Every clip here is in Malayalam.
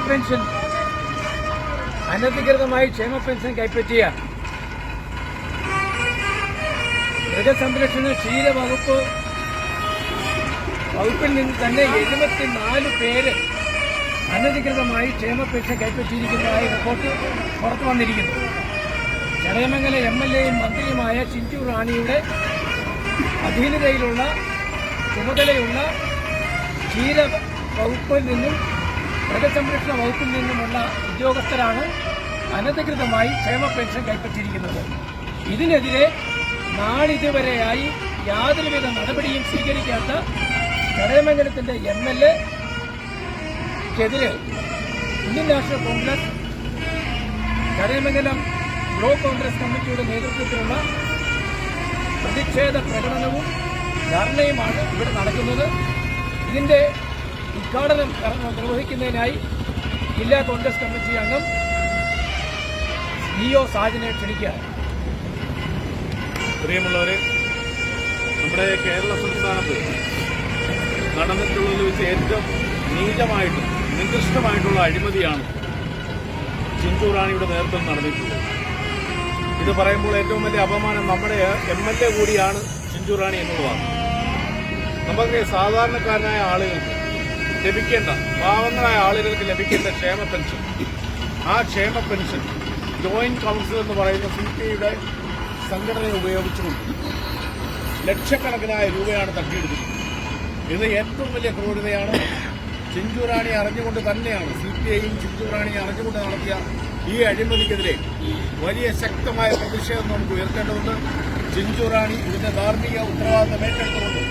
പെൻഷൻ അനധികൃതമായി ക്ഷേമ പെൻഷൻ കൈപ്പറ്റിയ മൃഗസംരക്ഷണ ക്ഷീര വകുപ്പിൽ നിന്ന് തന്നെ 74 പേര് അനധികൃതമായി ക്ഷേമ പെൻഷൻ കൈപ്പറ്റിയിരിക്കുന്നതായി റിപ്പോർട്ട് പുറത്തു വന്നിരിക്കുന്നു. ചടയമംഗല MLAയും മന്ത്രിയുമായ ചിഞ്ചു റാണിയുടെ അധീനതയിലുള്ള ചുമതലയുള്ള ക്ഷീര വകുപ്പിൽ നിന്നും മൃഗസംരക്ഷണ വകുപ്പിൽ നിന്നുമുള്ള ഉദ്യോഗസ്ഥരാണ് അനധികൃതമായി ക്ഷേമ പെൻഷൻ കൈപ്പറ്റിയിരിക്കുന്നത്. ഇതിനെതിരെ നാളിതുവരെയായി യാതൊരുവിധ നടപടിയും സ്വീകരിക്കാത്ത ചടയമംഗലത്തിന്റെ MLAക്കെതിരെ Indian National Congress Chadayamangalam block Congress കമ്മിറ്റിയുടെ നേതൃത്വത്തിലുള്ള പ്രതിഷേധ പ്രകടനവും ധർണയുമാണ് ഇവിടെ നടക്കുന്നത്. ഇതിന്റെ ഉദ്ഘാടനം നിർവഹിക്കുന്നതിനായി ജില്ലാ കോൺഗ്രസ് കമ്മിറ്റി അംഗം DO സാജനെ ക്ഷണിക്കുകയാണ്. പ്രിയമുള്ളവരെ, നമ്മുടെ കേരള സംസ്ഥാനത്ത് നടന്നിട്ടുള്ളതിൽ വെച്ച് ഏറ്റവും നീചമായിട്ടും നികൃഷ്ടമായിട്ടുള്ള അഴിമതിയാണ് ചിഞ്ചു റാണിയുടെ നേതൃത്വം നടന്നിട്ടുള്ളത്. ഇത് പറയുമ്പോൾ ഏറ്റവും വലിയ അപമാനം നമ്മുടെ MLA കൂടിയാണ് ചിഞ്ചു റാണി എന്നുള്ളതാണ്. നമുക്ക് സാധാരണക്കാരനായ ആളുകൾക്ക് ലഭിക്കേണ്ട, പാവങ്ങളായ ആളുകൾക്ക് ലഭിക്കേണ്ട ക്ഷേമ പെൻഷൻ, ആ ക്ഷേമ പെൻഷൻ ജോയിന്റ് കൗൺസിൽ എന്ന് പറയുന്ന CPIയുടെ സംഘടനയെ ഉപയോഗിച്ചുകൊണ്ട് ലക്ഷക്കണക്കിനായ രൂപയാണ് തട്ടിയെടുക്കുന്നത്. ഇത് ഏറ്റവും വലിയ ക്രൂരതയാണ്. ചിഞ്ചു റാണി അറിഞ്ഞുകൊണ്ട് തന്നെയാണ് CPIയും ചിഞ്ചു റാണി അറിഞ്ഞുകൊണ്ട് നടത്തിയ ഈ അഴിമതിക്കെതിരെ വലിയ ശക്തമായ പ്രതിഷേധം നമുക്ക് ഉയർത്തേണ്ടതുണ്ട്. ചിഞ്ചു റാണി ഇതിന്റെ ധാർമ്മിക ഉത്തരവാദിത്തം ഏറ്റെടുത്തുകൊണ്ട്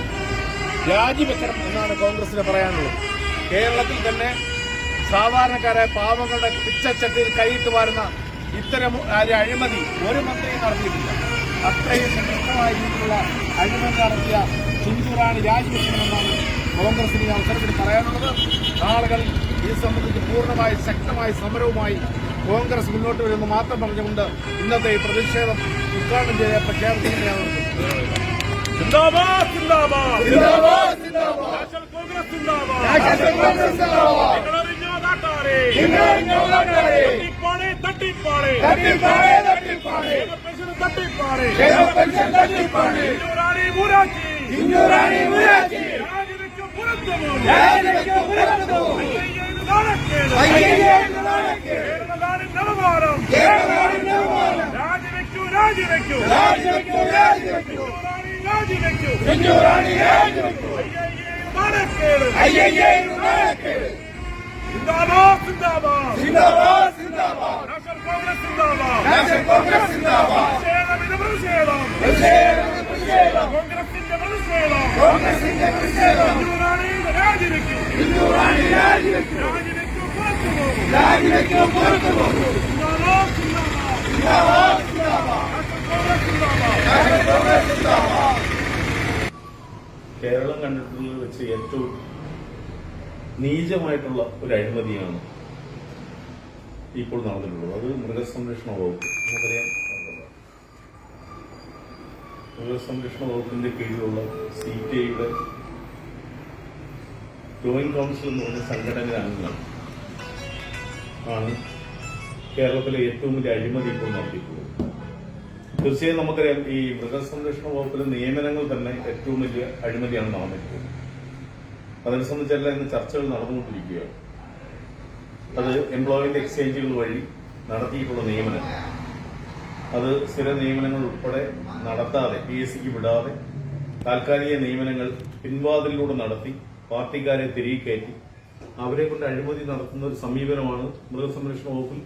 രാജിവെക്കണം എന്നാണ് കോൺഗ്രസിന് പറയാനുള്ളത്. കേരളത്തിൽ തന്നെ സാധാരണക്കാരായ പാവങ്ങളുടെ പിച്ചച്ചട്ടിയിൽ കൈയിട്ട് വാരുന്ന ഇത്തരം അഴിമതി ഒരു മന്ത്രിയും നടത്തിയിട്ടില്ല. അത്രയും ശക്തമായ രീതിയിലുള്ള അഴിമതി നടത്തിയ ചിഞ്ചു റാണി രാജിവെക്കണമെന്നാണ് കോൺഗ്രസിന് ഈ അവസരത്തിൽ പറയാനുള്ളത്. നാളുകൾ ഇത് സംബന്ധിച്ച് പൂർണ്ണമായി ശക്തമായ സമരവുമായി കോൺഗ്രസ് മുന്നോട്ട് വരുമെന്ന് മാത്രം പറഞ്ഞുകൊണ്ട് ഇന്നത്തെ ഈ പ്രതിഷേധം ഉദ്ഘാടനം ചെയ്ത പ്രഖ്യാപിക്കുന്നതിനാണ്. जिंदाबाद जिंदाबाद जिंदाबाद जिंदाबाद नेशनल कांग्रेस जिंदाबाद नेशनल कांग्रेस जिंदाबाद तट्टी पाड़े इंजू रानी मुराची നാണക്കേട് കേരളനാടിന്റെ അപമാനം രാജിവെക്കൂ രാജിവെക്കൂ രാജിവെക്കൂ നാണക്കേട് സിന്ദാബാദ് നാഷണൽ കോൺഗ്രസ് സിന്ദാബാദ് പ്രതിഷേധം കോൺഗ്രസിന്റെ പ്രതിഷേധം രാജിവെക്കൂ പുറത്തു പോകും കേരളം കണ്ടിട്ടുള്ളത് വെച്ച് ഏറ്റവും നീചമായിട്ടുള്ള ഒരു അഴിമതിയാണ് ഇപ്പോൾ നടന്നിട്ടുള്ളത്. അത് മൃഗസംരക്ഷണ വകുപ്പ്. നമുക്കറിയാം, മൃഗസംരക്ഷണ വകുപ്പിന്റെ കീഴിലുള്ള CPIയുടെ ജോയിന്റ് കൗൺസിൽ എന്ന് പറഞ്ഞ സംഘടന അംഗങ്ങളാണ് കേരളത്തിലെ ഏറ്റവും വലിയ അഴിമതി ഇപ്പോൾ നടത്തിയിട്ടുള്ളത്. തീർച്ചയായും നമുക്കറിയാം, ഈ മൃഗസംരക്ഷണ വകുപ്പിലെ നിയമനങ്ങൾ തന്നെ ഏറ്റവും വലിയ അഴിമതിയാണ് നടന്നിട്ടുള്ളത്. അതിനെ സംബന്ധിച്ചെല്ലാം ഇന്ന് ചർച്ചകൾ നടന്നുകൊണ്ടിരിക്കുകയാണ്. അത് എംപ്ലോയ്മെന്റ് എക്സ്ചേഞ്ചുകൾ വഴി നടത്തിയിട്ടുള്ള നിയമനം, അത് സ്ഥിര നിയമനങ്ങൾ ഉൾപ്പെടെ നടത്താതെ PSCക്ക് വിടാതെ താൽക്കാലിക നിയമനങ്ങൾ പിൻവാതിലൂടെ നടത്തി പാർട്ടിക്കാരെ തിരികെ കയറ്റി അവരെ കൊണ്ട് അഴിമതി നടത്തുന്ന ഒരു സമീപനമാണ് മൃഗസംരക്ഷണ വകുപ്പിൽ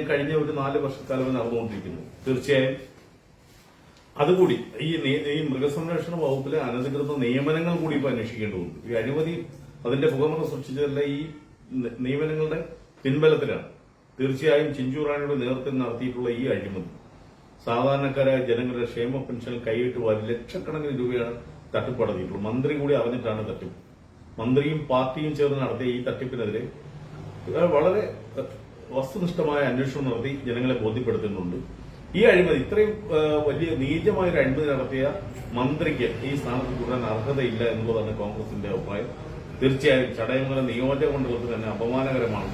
കഴിഞ്ഞ ഒരു 4 വർഷക്കാലം നടന്നുകൊണ്ടിരിക്കുന്നത്. തീർച്ചയായും അതുകൂടി ഈ മൃഗസംരക്ഷണ വകുപ്പിലെ അനധികൃത നിയമനങ്ങൾ കൂടി ഇപ്പോൾ അന്വേഷിക്കേണ്ടതുണ്ട്. ഈ അഴിമതി അതിന്റെ പുകമറ സൃഷ്ടിച്ചതല്ല ഈ നിയമനങ്ങളുടെ പിൻബലത്തിലാണ്. തീർച്ചയായും ചിഞ്ചു റാണിയുടെ നേതൃത്വത്തിൽ നടത്തിയിട്ടുള്ള ഈ അഴിമതി സാധാരണക്കാരായ ജനങ്ങളുടെ ക്ഷേമ പെൻഷൻ കൈയിട്ട് വാരി ലക്ഷക്കണക്കിന് രൂപയാണ് തട്ടിപ്പ് നടത്തിയിട്ടുള്ളത്. മന്ത്രി കൂടി അറിഞ്ഞിട്ടാണ് തട്ടിപ്പ്. മന്ത്രിയും പാർട്ടിയും ചേർന്ന് നടത്തിയ ഈ തട്ടിപ്പിനെതിരെ വളരെ വസ്തുനിഷ്ഠമായ അന്വേഷണം നടത്തി ജനങ്ങളെ ബോധ്യപ്പെടുത്തുന്നുണ്ട്. ഈ അഴിമതി ഇത്രയും വലിയ നീചമായ ഒരു അഴിമതി നടത്തിയ മന്ത്രിക്ക് ഈ സ്ഥാനത്ത് തുടരാൻ അർഹതയില്ല എന്നുള്ളതാണ് കോൺഗ്രസിന്റെ അഭിപ്രായം. തീർച്ചയായും ചടയമംഗലം നിയോജക മണ്ഡലത്തിൽ തന്നെ അപമാനകരമാണ്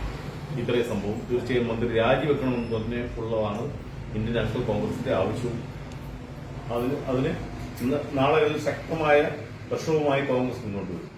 ഇത്രയും സംഭവം. തീർച്ചയായും മന്ത്രി രാജിവെക്കണമെന്ന് തന്നെ ഉള്ളതാണ് ഇന്ത്യൻ നാഷണൽ കോൺഗ്രസിന്റെ ആവശ്യവും. അതിന് നാളെ ശക്തമായ പ്രക്ഷോഭമായി കോൺഗ്രസ് മുന്നോട്ട് വരും.